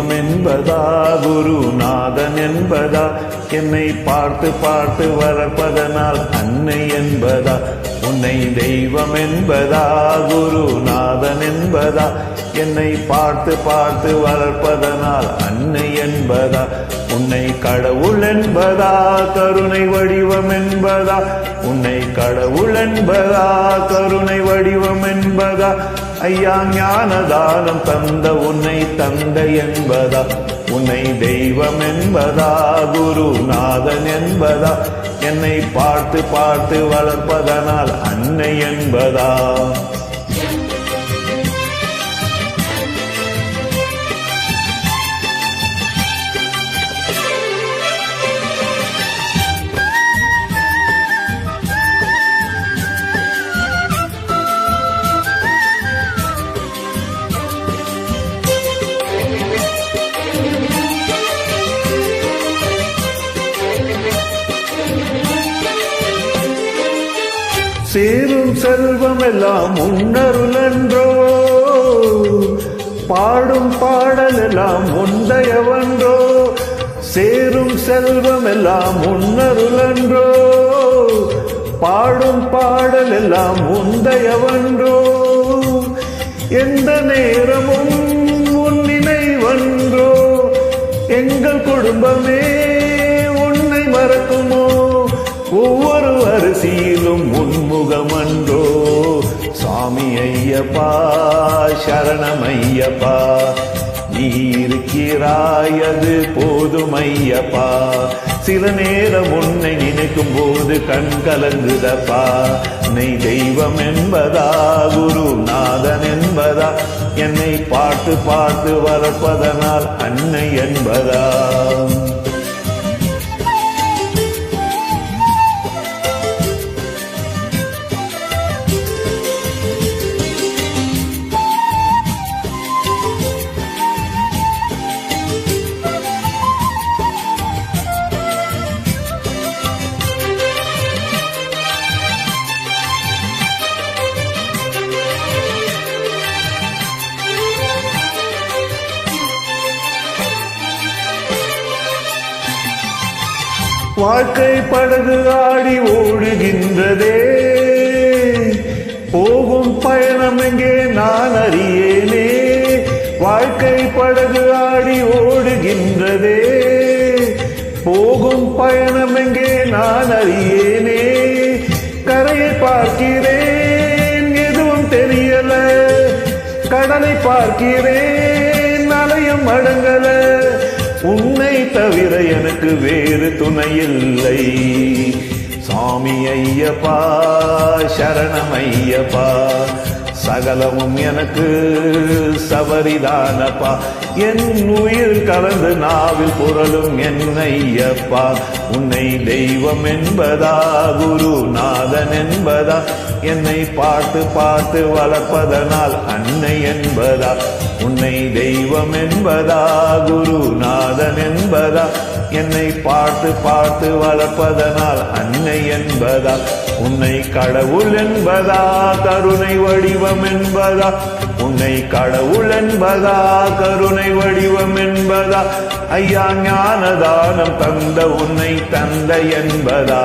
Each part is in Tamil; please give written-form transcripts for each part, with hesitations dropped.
தெய்வம் என்பதா குருநாதன் என்பதா என்னை பார்த்து பார்த்து வளர்ப்பதனால் அன்னை என்பதா உன்னை தெய்வம் என்பதா குருநாதன் என்பதா என்னை பார்த்து பார்த்து வளர்ப்பதனால் அன்னை என்பதா உன்னை கடவுள் என்பதா கருணை வடிவம் என்பதா உன்னை கடவுள் என்பதா கருணை வடிவம் என்பதா ஐயா ஞானதானம் தந்த உன்னை தந்தை என்பதா உன்னை தெய்வம் என்பதா குருநாதன் என்பதா என்னை பார்த்து பார்த்து வளர்ப்பதனால் அன்னை என்பதா சேரும் செல்வம் எல்லாம் உன்னருளன்றோ பாடும் பாடல் எல்லாம் முந்தையவன்றோ சேரும் செல்வம் எல்லாம் உன்னருளன்றோ பாடும் பாடல் எல்லாம் முந்தையவன்றோ எந்த நேரமும் உன் நினைவன்றோ எங்கள் குடும்பமே உன்னை மறக்குமோ ஒவ்வொரு அரிசியிலும் உன்முகமன்றோ சாமி ஐயப்பா சரணம் ஐயப்பா நீ இருக்கிறாய் அது போதும் ஐயப்பா சில நேரம் உன்னை நினைக்கும் போது கண் கலங்குதப்பா நீ தெய்வம் என்பதா குருநாதன் என்பதா என்னை பார்த்து பார்த்து வளர்ப்பதனால் அன்னை என்பதா வாழ்க்கை படகு ஆடி ஓடுகின்றதே போகும் பயணம் எங்கே நான் அறியேனே வாழ்க்கை படகு ஆடி ஓடுகின்றதே போகும் பயணம் எங்கே நான் அறியேனே கரையை பார்க்கிறேன் எதுவும் தெரியல கடலை பார்க்கிறேன் அலையும் அடங்கல உன்னை தவிர எனக்கு வேறு துணையில்லை சாமி ஐயப்பா சரணம் ஐயப்பா சகலமும் எனக்கு சபரிதானப்பா என் உயிர் கலந்து நாவில் புரளும் என் ஐயப்பா உன்னை தெய்வம் என்பதா குருநாதன் என்பதா என்னை பார்த்து பார்த்து வளர்ப்பதனால் அன்னை என்பதா உன்னை தெய்வம் என்பதா குருநாதன் என்பதா என்னை பார்த்து பார்த்து வளர்ப்பதனால் அன்னை என்பதா உன்னை கடவுள் என்பதா கருணை வடிவம் என்பதா உன்னை கடவுள் என்பதா கருணை வடிவம் என்பதா ஐயா ஞானதானம் தந்த உன்னை தந்தை என்பதா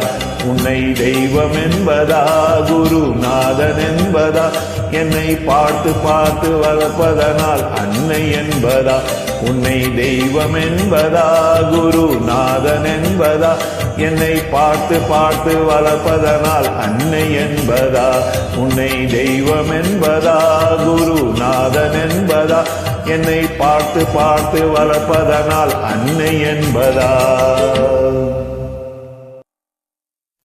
உன்னை தெய்வம் என்பதா குருநாதன் என்பதா என்னை பார்த்து பார்த்து வளர்ப்பதனால் அன்னை என்பதா உன்னை தெய்வம் என்பதா குருநாதன் என்பதா என்னை பார்த்து பார்த்து வளர்ப்பதனால் அன்னை என்பதா உன்னை தெய்வம் என்பதா குருநாதன் என்பதா என்னை பார்த்து பார்த்து வளர்ப்பதனால் அன்னை என்பதா